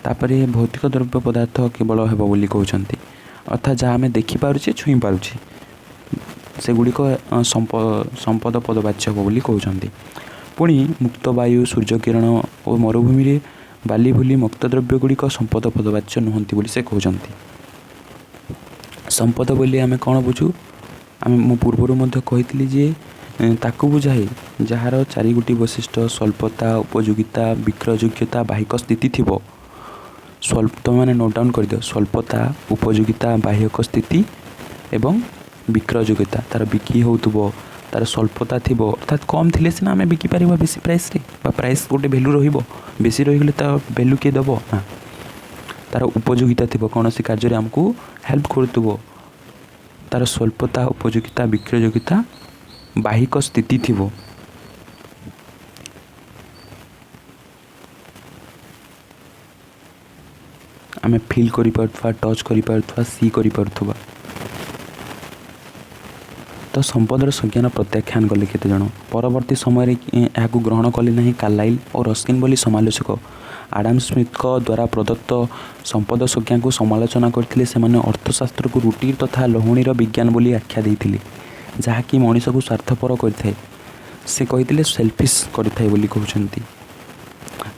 ତାପରେ ଭୌତିକ ଦ୍ରବ୍ୟ ପଦାର୍ଥ କେବଳ ହେବ ବୋଲି କହୁଛନ୍ତି, ଅର୍ଥାତ୍ ଯାହା ଆମେ ଦେଖିପାରୁଛେ, ଛୁଇଁ ପାରୁଛେ, ସେଗୁଡ଼ିକ ସମ୍ପଦ ପଦବାଚ୍ୟ ହେବ ବୋଲି କହୁଛନ୍ତି। ପୁଣି ମୁକ୍ତ ବାୟୁ, ସୂର୍ଯ୍ୟକିରଣ ଓ ମରୁଭୂମିରେ ବାଲି ଭଳି ମୁକ୍ତ ଦ୍ରବ୍ୟ ଗୁଡ଼ିକ ସମ୍ପଦ ପଦବାଚ୍ୟ ନୁହନ୍ତି ବୋଲି ସେ କହୁଛନ୍ତି। ସମ୍ପଦ ବୋଲି ଆମେ କ'ଣ ବୁଝୁ? ମୁଁ ପୂର୍ବରୁ ମଧ୍ୟ କହିଥିଲି ଯେ ତାକୁ ବୁଝାଏ ଯାହାର ଚାରିଗୋଟି ବୈଶିଷ୍ଟ୍ୟ ସ୍ୱଳ୍ପତା, ଉପଯୋଗିତା, ବିକ୍ରୟ ଯୋଗ୍ୟତା, ବାହିକ ସ୍ଥିତି ଥିବ। ତୁମେମାନେ ନୋଟ୍ ଡାଉନ୍ କରିଦିଅ। ସ୍ୱଳ୍ପତା, ଉପଯୋଗିତା, ବାହ୍ୟକ ସ୍ଥିତି ଏବଂ ବିକ୍ରୟ ଯୋଗ୍ୟତା। ତା'ର ବିକ୍ରି ହେଉଥିବ, ତା'ର ସ୍ୱଳ୍ପତା ଥିବ, ଅର୍ଥାତ୍ କମ୍ ଥିଲେ ସିନା ଆମେ ବିକିପାରିବା ବେଶୀ ପ୍ରାଇସ୍ରେ, ବା ପ୍ରାଇସ୍ ଗୋଟେ ଭ୍ୟାଲୁ ରହିବ। ବେଶୀ ରହିଗଲେ ତା ଭ୍ୟାଲୁ କିଏ ଦେବ ନା। ତା'ର ଉପଯୋଗିତା ଥିବ, କୌଣସି କାର୍ଯ୍ୟରେ ଆମକୁ ହେଲ୍ପ କରୁଥିବ। ତା'ର ସ୍ୱଳ୍ପତା, ଉପଯୋଗିତା, ବିକ୍ରୟ ଯୋଗ୍ୟତା, ବାହିକ ସ୍ଥିତି ଥିବ। ଆମେ ଫିଲ୍ କରିପାରୁଥିବା, ଟଚ୍ କରିପାରୁଥିବା, ସି କରିପାରୁଥିବା। ତ ସମ୍ପଦର ସଂଜ୍ଞାନ ପ୍ରତ୍ୟାଖ୍ୟାନ କଲେ କେତେଜଣ? ପରବର୍ତ୍ତୀ ସମୟରେ ଏହାକୁ ଗ୍ରହଣ କଲେ ନାହିଁ କାର୍ଲାଇଲ୍ ଓ ରସ୍କିନ୍ ବୋଲି ସମାଲୋଚକ ଆଡାମ ସ୍ମିଥଙ୍କ ଦ୍ୱାରା ପ୍ରଦତ୍ତ ସମ୍ପଦ ସଂଜ୍ଞାକୁ ସମାଲୋଚନା କରିଥିଲେ। ସେମାନେ ଅର୍ଥଶାସ୍ତ୍ରକୁ ରୁଟି ତଥା ଲହୁଣୀର ବିଜ୍ଞାନ ବୋଲି ଆଖ୍ୟା ଦେଇଥିଲେ, ଯାହାକି ମଣିଷକୁ ସ୍ୱାର୍ଥପର କରିଥାଏ। ସେ କହିଥିଲେ ସେଲ୍ଫିଶ୍ କରିଥାଏ ବୋଲି କହୁଛନ୍ତି।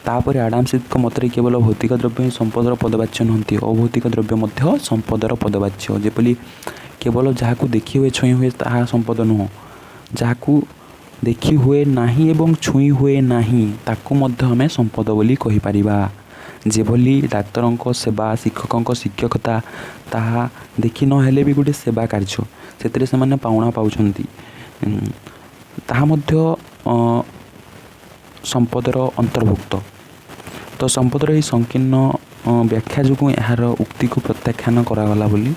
ତାପରେ ଆଡାମ ସ୍ମିଥଙ୍କ ମତରେ କେବଳ ଭୌତିକ ଦ୍ରବ୍ୟ ହିଁ ସମ୍ପଦର ପଦବାଚ୍ୟ ନୁହନ୍ତି, ଅଭୌତିକ ଦ୍ରବ୍ୟ ମଧ୍ୟ ସମ୍ପଦର ପଦବାଚ୍ୟ। ଯେପରି କେବଳ ଯାହାକୁ ଦେଖି ହୁଏ, ଛୁଇଁ ହୁଏ ତାହା ସମ୍ପଦ ନୁହଁ। ଯାହାକୁ ଦେଖି ହୁଏ ନାହିଁ ଏବଂ ଛୁଇଁ ହୁଏ ନାହିଁ ତାକୁ ମଧ୍ୟ ଆମେ ସମ୍ପଦ ବୋଲି କହିପାରିବା। ଯେଭଳି ଡାକ୍ତରଙ୍କ ସେବା, ଶିକ୍ଷକଙ୍କ ଶିକ୍ଷକତା, ତାହା ଦେଖି ନହେଲେ ବି ଗୋଟେ ସେବା କାର୍ଯ୍ୟ, ସେଥିରେ ସେମାନେ ପାଉଣା ପାଉଛନ୍ତି, ତାହା ମଧ୍ୟ ସମ୍ପଦର ଅନ୍ତର୍ଭୁକ୍ତ। ତ ସମ୍ପଦର ଏହି ସଂକୀର୍ଣ୍ଣ ବ୍ୟାଖ୍ୟା ଯୋଗୁଁ ଏହାର ଉକ୍ତିକୁ ପ୍ରତ୍ୟାଖ୍ୟାନ କରାଗଲା ବୋଲି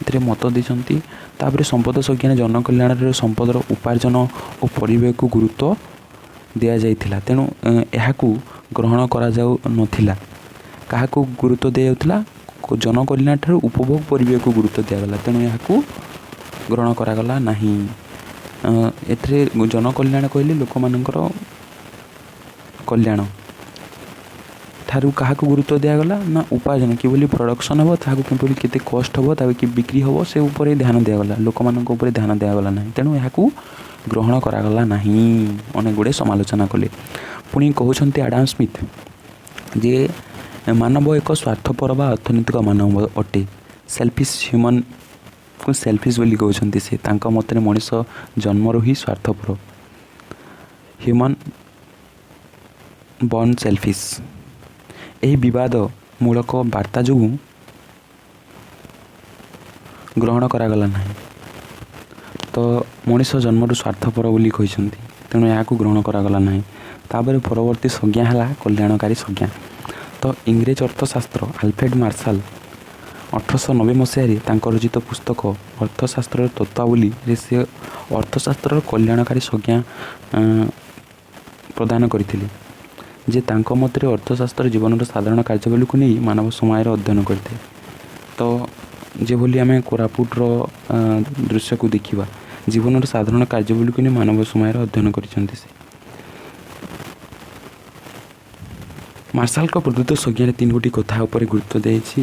ଏଥିରେ ମତ ଦେଇଛନ୍ତି। ତାପରେ ସମ୍ପଦ ସଂଜ୍ଞାରେ ଜନକଲ୍ୟାଣରେ ସମ୍ପଦର ଉପାର୍ଜନ ଓ ପରିବ୍ୟୟକୁ ଗୁରୁତ୍ୱ ଦିଆଯାଇଥିଲା। ତେଣୁ ଏହାକୁ ଗ୍ରହଣ କରାଯାଉ ନଥିଲା। କାହାକୁ ଗୁରୁତ୍ୱ ଦିଆଯାଉଥିଲା? ଜନକଲ୍ୟାଣ ଠାରୁ ଉପଭୋଗ ପରିବ୍ୟୟକୁ ଗୁରୁତ୍ୱ ଦିଆଗଲା। ତେଣୁ ଏହାକୁ ଗ୍ରହଣ କରାଗଲା ନାହିଁ। ଏଥିରେ ଜନକଲ୍ୟାଣ କହିଲେ ଲୋକମାନଙ୍କର କଲ୍ୟାଣ, ଠାରୁ କାହାକୁ ଗୁରୁତ୍ୱ ଦିଆଗଲା ନା ଉପାର୍ଜନ କିଭଳି ପ୍ରଡ଼କ୍ସନ୍ ହେବ, ତାହାକୁ କିଭଳି କେତେ କଷ୍ଟ ହେବ, ତାକୁ କି ବିକ୍ରି ହେବ, ସେ ଉପରେ ଧ୍ୟାନ ଦିଆଗଲା, ଲୋକମାନଙ୍କ ଉପରେ ଧ୍ୟାନ ଦିଆଗଲା ନାହିଁ। ତେଣୁ ଏହାକୁ ଗ୍ରହଣ କରାଗଲା ନାହିଁ। ଅନେକ ଗୁଡ଼ିଏ ସମାଲୋଚନା କଲେ। ପୁଣି କହୁଛନ୍ତି ଆଡାମ୍ ସ୍ମିଥ୍ ଯେ ମାନବ ଏକ ସ୍ୱାର୍ଥପର ବା ଅର୍ଥନୈତିକ ମାନବ ଅଟେ। ସେଲ୍ଫିସ୍ ହ୍ୟୁମାନ୍କୁ ସେଲ୍ଫିସ୍ ବୋଲି କହୁଛନ୍ତି ସେ। ତାଙ୍କ ମତରେ ମଣିଷ ଜନ୍ମରୁ ହିଁ ସ୍ୱାର୍ଥପର, ହ୍ୟୁମାନ୍ ବର୍ନ ସେଲ୍ଫିସ୍। ଏହି ବିବାଦ ମୂଳକ ବାର୍ତ୍ତା ଯୋଗୁଁ ଗ୍ରହଣ କରାଗଲା ନାହିଁ। ତ ମଣିଷ ଜନ୍ମରୁ ସ୍ୱାର୍ଥପର ବୋଲି କହିଛନ୍ତି, ତେଣୁ ଏହାକୁ ଗ୍ରହଣ କରାଗଲା ନାହିଁ। ତାପରେ ପରବର୍ତ୍ତୀ ସଂଜ୍ଞା ହେଲା କଲ୍ୟାଣକାରୀ ସଂଜ୍ଞା। ତ ଇଂରେଜ ଅର୍ଥଶାସ୍ତ୍ର ଆଲଫ୍ରେଡ୍ ମାର୍ଶାଲ 1890 ମସିହାରେ ତାଙ୍କ ରଚିତ ପୁସ୍ତକ ଅର୍ଥଶାସ୍ତ୍ରର ତତ୍ତ୍ୱାବଳୀରେ ସେ ଅର୍ଥଶାସ୍ତ୍ରର କଲ୍ୟାଣକାରୀ ସଂଜ୍ଞା ପ୍ରଦାନ କରିଥିଲେ ଯେ ତାଙ୍କ ମତରେ ଅର୍ଥଶାସ୍ତ୍ର ଜୀବନର ସାଧାରଣ କାର୍ଯ୍ୟାବଳୀକୁ ନେଇ ମାନବ ସମାଜର ଅଧ୍ୟୟନ କରିଥାଏ। ତ ଯେଭଳି ଆମେ କୋରାପୁଟର ଦୃଶ୍ୟକୁ ଦେଖିବା, ଜୀବନର ସାଧାରଣ କାର୍ଯ୍ୟାବଳୀକୁ ନେଇ ମାନବ ସମାଜର ଅଧ୍ୟୟନ କରିଛନ୍ତି ସେ। ମାର୍ଶାଲଙ୍କ ପ୍ରଦତ୍ତ ସଂଜ୍ଞାରେ 3ଗୋଟି କଥା ଉପରେ ଗୁରୁତ୍ୱ ଦିଆଯାଇଛି।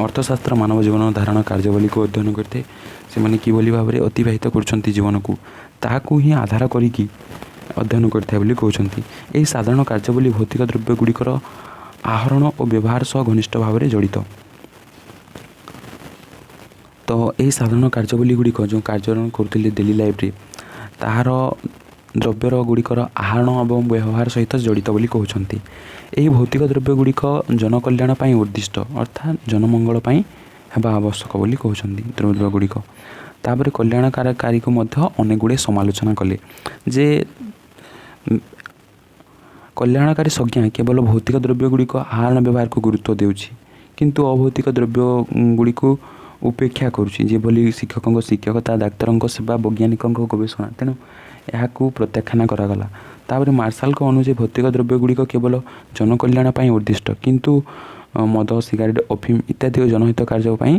ଅର୍ଥଶାସ୍ତ୍ର ମାନବ ଜୀବନର ଧାରଣ କାର୍ଯ୍ୟାବଳୀକୁ ଅଧ୍ୟୟନ କରିଥାଏ। ସେମାନେ କିଭଳି ଭାବରେ ଅତିବାହିତ କରୁଛନ୍ତି ଜୀବନକୁ, ତାହାକୁ ହିଁ ଆଧାର କରିକି ଅଧ୍ୟୟନ କରିଥାଏ ବୋଲି କହୁଛନ୍ତି। ଏହି ସାଧାରଣ କାର୍ଯ୍ୟାବଳୀ ଭୌତିକ ଦ୍ରବ୍ୟ ଗୁଡ଼ିକର ଆହରଣ ଓ ବ୍ୟବହାର ସହ ଘନିଷ୍ଠ ଭାବରେ ଜଡ଼ିତ। ତ ଏହି ସାଧାରଣ କାର୍ଯ୍ୟାବଳୀ ଗୁଡ଼ିକ ଯେଉଁ କାର୍ଯ୍ୟ କରୁଥିଲେ ଡେଲି ଲାଇଫ୍ରେ, ତାହାର ଦ୍ରବ୍ୟର ଗୁଡ଼ିକର ଆହରଣ ଏବଂ ବ୍ୟବହାର ସହିତ ଜଡ଼ିତ ବୋଲି କହୁଛନ୍ତି। ଏହି ଭୌତିକ ଦ୍ରବ୍ୟ ଗୁଡ଼ିକ ଜନକଲ୍ୟାଣ ପାଇଁ ଉଦ୍ଦିଷ୍ଟ, ଅର୍ଥାତ୍ ଜନମଙ୍ଗଳ ପାଇଁ ହେବା ଆବଶ୍ୟକ ବୋଲି କହୁଛନ୍ତି ଦ୍ରବ୍ୟ ଗୁଡ଼ିକ। ତାପରେ କଲ୍ୟାଣକାରୀକୁ ମଧ୍ୟ ଅନେକ ଗୁଡ଼ିଏ ସମାଲୋଚନା କଲେ ଯେ କଲ୍ୟାଣକାରୀ ସଂଜ୍ଞା କେବଳ ଭୌତିକ ଦ୍ରବ୍ୟ ଗୁଡ଼ିକ ଆହରଣ ବ୍ୟବହାରକୁ ଗୁରୁତ୍ୱ ଦେଉଛି, କିନ୍ତୁ ଅଭୌତିକ ଦ୍ରବ୍ୟ ଗୁଡ଼ିକୁ ଉପେକ୍ଷା କରୁଛି, ଯେଭଳି ଶିକ୍ଷକଙ୍କ ଶିକ୍ଷକତା, ଡାକ୍ତରଙ୍କ ସେବା, ବୈଜ୍ଞାନିକଙ୍କ ଗବେଷଣା। ତେଣୁ ଏହାକୁ ପ୍ରତ୍ୟାଖ୍ୟାନ କରାଗଲା। ତାପରେ ମାର୍ଶାଲଙ୍କ ଅନୁଯାୟୀ ଭୌତିକ ଦ୍ରବ୍ୟ ଗୁଡ଼ିକ କେବଳ ଜନକଲ୍ୟାଣ ପାଇଁ ଉଦ୍ଦିଷ୍ଟ, କିନ୍ତୁ ମଦ, ସିଗାରେଟ୍, ଅଫିମ୍ ଇତ୍ୟାଦି ଜନହିତ କାର୍ଯ୍ୟ ପାଇଁ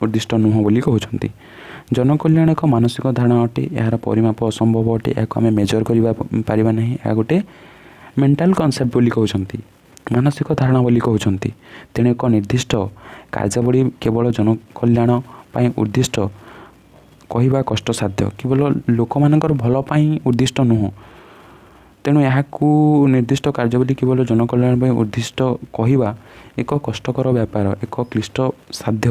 ଉଦ୍ଦିଷ୍ଟ ନୁହଁ ବୋଲି କହୁଛନ୍ତି। ଜନକଲ୍ୟାଣ ଏକ ମାନସିକ ଧାରଣା ଅଟେ, ଏହାର ପରିମାପ ଅସମ୍ଭବ ଅଟେ, ଏହାକୁ ଆମେ ମେଜର ପାରିବା ନାହିଁ। ଏହା ଗୋଟେ ମେଣ୍ଟାଲ କନସେପ୍ଟ ବୋଲି କହୁଛନ୍ତି, ମାନସିକ ଧାରଣା ବୋଲି କହୁଛନ୍ତି। ତେଣୁ ଏକ ନିର୍ଦ୍ଦିଷ୍ଟ କାର୍ଯ୍ୟାବଳୀ କେବଳ ଜନକଲ୍ୟାଣ ପାଇଁ ଉଦ୍ଦିଷ୍ଟ କହିବା କଷ୍ଟସାଧ୍ୟ, କେବଳ ଲୋକମାନଙ୍କର ଭଲ ପାଇଁ ଉଦ୍ଦିଷ୍ଟ ନୁହଁ। ତେଣୁ ଏହାକୁ ନିର୍ଦ୍ଦିଷ୍ଟ କାର୍ଯ୍ୟାବଳୀ କେବଳ ଜନକଲ୍ୟାଣ ପାଇଁ ଉଦ୍ଦିଷ୍ଟ କହିବା ଏକ କଷ୍ଟକର ବ୍ୟାପାର, ଏକ କ୍ଲିଷ୍ଟ ସାଧ୍ୟ।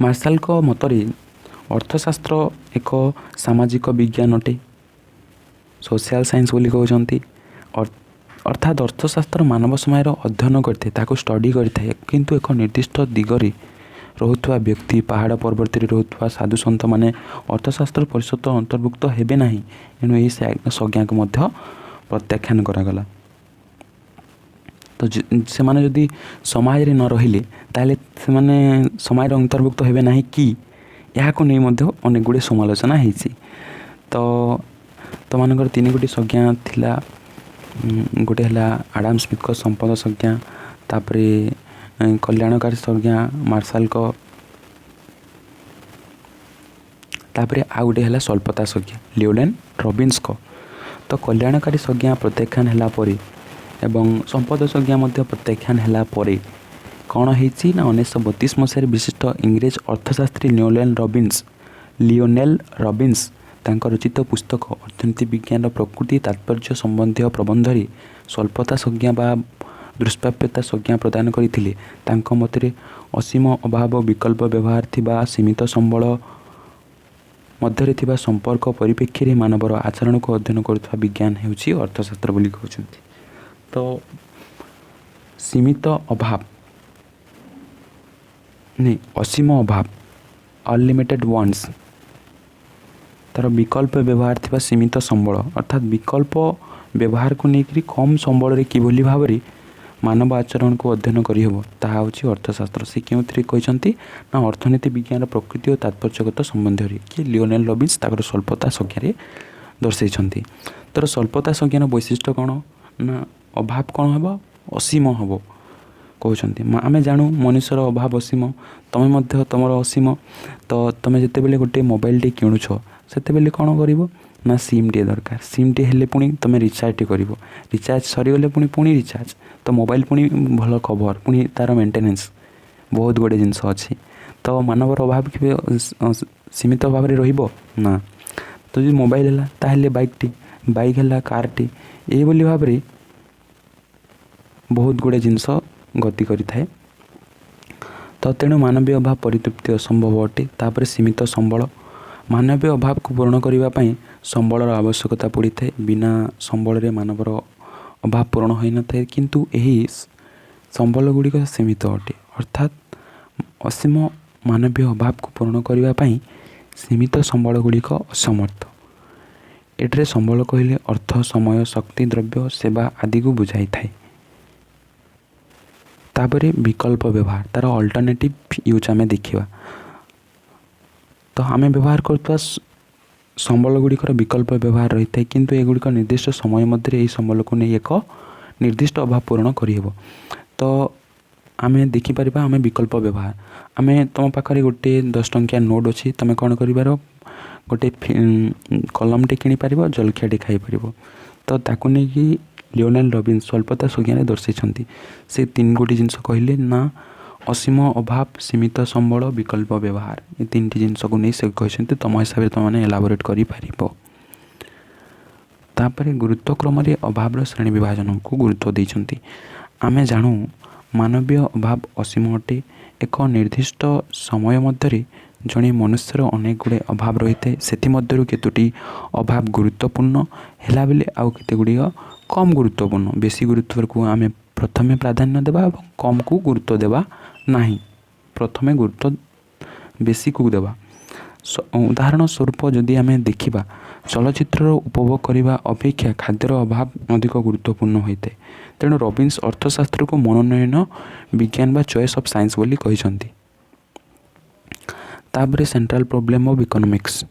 ମାର୍ଶାଲଙ୍କ ମତରେ ଅର୍ଥଶାସ୍ତ୍ର ଏକ ସାମାଜିକ ବିଜ୍ଞାନ ଅଟେ, ସୋସିଆଲ ସାଇନ୍ସ ବୋଲି କହୁଛନ୍ତି। ଅର୍ଥାତ୍ ଅର୍ଥଶାସ୍ତ୍ର ମାନବ ସମାଜର ଅଧ୍ୟୟନ କରିଥାଏ, ତାକୁ ଷ୍ଟଡି କରିଥାଏ, କିନ୍ତୁ ଏକ ନିର୍ଦ୍ଦିଷ୍ଟ ଦିଗରେ ରହୁଥିବା ବ୍ୟକ୍ତି, ପାହାଡ଼ ପର୍ବତରେ ରହୁଥିବା ସାଧୁସନ୍ଥମାନେ ଅର୍ଥଶାସ୍ତ୍ର ପରିଷଦ ଅନ୍ତର୍ଭୁକ୍ତ ହେବେ ନାହିଁ। ଏଣୁ ଏହି ସଂଜ୍ଞାକୁ ମଧ୍ୟ ପ୍ରତ୍ୟାଖ୍ୟାନ କରାଗଲା। ତ ସେମାନେ ଯଦି ସମାଜରେ ନ ରହିଲେ ତାହେଲେ ସେମାନେ ସମାଜରେ ଅନ୍ତର୍ଭୁକ୍ତ ହେବେ ନାହିଁ କି? ଏହାକୁ ନେଇ ମଧ୍ୟ ଅନେକ ଗୁଡ଼ିଏ ସମାଲୋଚନା ହେଇଛି। ତ ମାନଙ୍କର 3ଗୋଟି ସଂଜ୍ଞା ଥିଲା। ଗୋଟେ ହେଲା ଆଡାମ୍ ସ୍ମିଥଙ୍କ ସମ୍ପଦ ସଂଜ୍ଞା, ତାପରେ କଲ୍ୟାଣକାରୀ ସଂଜ୍ଞା ମାର୍ଶାଲଙ୍କ, ତାପରେ ଆଉ ଗୋଟେ ହେଲା ସ୍ୱଳ୍ପତା ସଂଜ୍ଞା ଲିଓନେଲ୍ ରବିନ୍ସଙ୍କ। ତ କଲ୍ୟାଣକାରୀ ସଂଜ୍ଞା ପ୍ରତ୍ୟାଖ୍ୟାନ ହେଲା ପରେ ଏବଂ ସମ୍ପଦ ସଂଜ୍ଞା ମଧ୍ୟ ପ୍ରତ୍ୟାଖ୍ୟାନ ହେଲା ପରେ କ'ଣ ହେଇଛି ନା 1932 ମସିହାରେ ବିଶିଷ୍ଟ ଇଂରେଜ ଅର୍ଥଶାସ୍ତ୍ରୀ ଲିଓନେଲ୍ ରବିନ୍ସ ତାଙ୍କ ରଚିତ ପୁସ୍ତକ ଅର୍ଥନୀତି ବିଜ୍ଞାନର ପ୍ରକୃତି ତାତ୍ପର୍ଯ୍ୟ ସମ୍ବନ୍ଧୀୟ ପ୍ରବନ୍ଧରେ ସ୍ୱଳ୍ପତା ସଂଜ୍ଞା ବା ଦୁଷ୍ପ୍ରାପ୍ୟତା ସଂଜ୍ଞା ପ୍ରଦାନ କରିଥିଲେ। ତାଙ୍କ ମତରେ ଅସୀମ ଅଭାବ, ବିକଳ୍ପ ବ୍ୟବହାର ଥିବା ସୀମିତ ସମ୍ବଳ ମଧ୍ୟରେ ଥିବା ସମ୍ପର୍କ ପରିପ୍ରେକ୍ଷୀରେ ମାନବର ଆଚରଣକୁ ଅଧ୍ୟୟନ କରୁଥିବା ବିଜ୍ଞାନ ହେଉଛି ଅର୍ଥଶାସ୍ତ୍ର ବୋଲି କହୁଛନ୍ତି। ତ ଅସୀମ ଅଭାବ ଅନଲିମିଟେଡ୍ ୱାନ୍ସ, ତା'ର ବିକଳ୍ପ ବ୍ୟବହାର ଥିବା ସୀମିତ ସମ୍ବଳ, ଅର୍ଥାତ୍ ବିକଳ୍ପ ବ୍ୟବହାରକୁ ନେଇକରି କମ୍ ସମ୍ବଳରେ କିଭଳି ଭାବରେ ମାନବ ଆଚରଣକୁ ଅଧ୍ୟୟନ କରିହେବ, ତାହା ହେଉଛି ଅର୍ଥଶାସ୍ତ୍ର। ସେ କେଉଁଥିରେ କହିଛନ୍ତି ନା ଅର୍ଥନୀତି ବିଜ୍ଞାନର ପ୍ରକୃତି ଓ ତାତ୍ପର୍ଯ୍ୟଗତ ସମ୍ବନ୍ଧରେ, କି ଲିଓନେଲ୍ ରବିନ୍ସ ତାଙ୍କର ସ୍ୱଳ୍ପତା ସଂଜ୍ଞାରେ ଦର୍ଶାଇଛନ୍ତି। ତା'ର ସ୍ୱଳ୍ପତା ସଂଜ୍ଞାର ବୈଶିଷ୍ଟ୍ୟ କ'ଣ ନା ଅଭାବ କ'ଣ ହେବ, ଅସୀମ ହେବ କହୁଛନ୍ତି। ଆମେ ଜାଣୁ ମଣିଷର ଅଭାବ ଅସୀମ, ତୁମେ ମଧ୍ୟ ତୁମର ଅସୀମ। ତ ତୁମେ ଯେତେବେଳେ ଗୋଟେ ମୋବାଇଲଟେ କିଣୁଛ ସେତେବେଳେ କ'ଣ କରିବ ना सिमटे दरकार। सिमटे हेले पुणी तुम रिचार्जटे कर, रिचार्ज सरीगले पुणी रिचार्ज, तो मोबाइल पुणी भल कवर, पुणी तार मेंटेनेंस बहुत गुड़े जिनस अच्छी। तो मानवर अभाव के सीमित भाव में रहा तो जो मोबाइल है ताहले बाइक है कारटी ये भाव में बहुत गुड़े जिनस गति करि थाए। तो तेणु मानवीय अभाव परितृप्ति असंभव अटे। तापर सीमित संबल, मानवीय अभाव को पूरण करने संबलर आवश्यकता पड़ी थाए। बिना संबल मानवर अभाव पूरण हो न थाए, किंतु यही संबल गुड़िक सीमित अटे। अर्थात असीम मानवीय अभाव को पूरण करने सीमित संबल गुड़िक असमर्थ। एट्रे संबल कहले अर्थ, समय, शक्ति, द्रव्य, सेवा आदि को बुझाई थाए। तापरे विकल्प व्यवहार, तार अल्टरनेटिव यूज आम देखा। तो आम व्यवहार करता संबल गुड़िकर विकल्प व्यवहार रही है, किंतु एगुड़िक निर्दिष्ट समय मध्य यही संबल को नहीं एक निर्दिष्ट अभाव पूरण करहब। तो आम देखिपर आम विकल्प व्यवहार, आम तुम पाखे गोटे 10 टंकिया नोट अच्छी, तुम कौन कर गोटे कलमटे किपर, जलखियाटे खाईपर। तो ताकू नहीं लियोनार्डो रॉबिन्स स्वल्पता संज्ञान दर्शाई से 3 गोटी जिनस कहले ना असीम अभाव, सीमित संबल, विकल्प व्यवहार, ये 3टी जिनस को नहीं से कहते तुम हिसाब से तुमने एलाबोरेट कर। तापर गुरुत्वक्रम अभाव श्रेणी विभाजन को गुरुत्व देते। आमे जानू मानवीय अभाव असीम अटे। एक निर्दिष्ट समय मध्य जड़े मनुष्यर अनेक गुड़े अभाव रही है, से केतोटी अभाव गुरुत्वपूर्ण है बेले आउ केते गुड़िक कम गुरुत्वपूर्ण। बेसी गुरुत्व को आम प्रथमे प्राधान्य देवा, कम को गुरुत्व देवा नहीं, प्रथमे गुरुत्व बेसी को देवा। उदाहरण स्वरूप जदि आम देखा चलचित्र उपभोग करने अपेक्षा खाद्यर अभाव अधिक गुरुत्वपूर्ण होता है। तेणु रॉबिन्स अर्थशास्त्र को मनोनयन विज्ञान बा चॉइस ऑफ साइंस बोली कहते। तापर सेंट्रल प्रॉब्लम ऑफ इकोनॉमिक्स,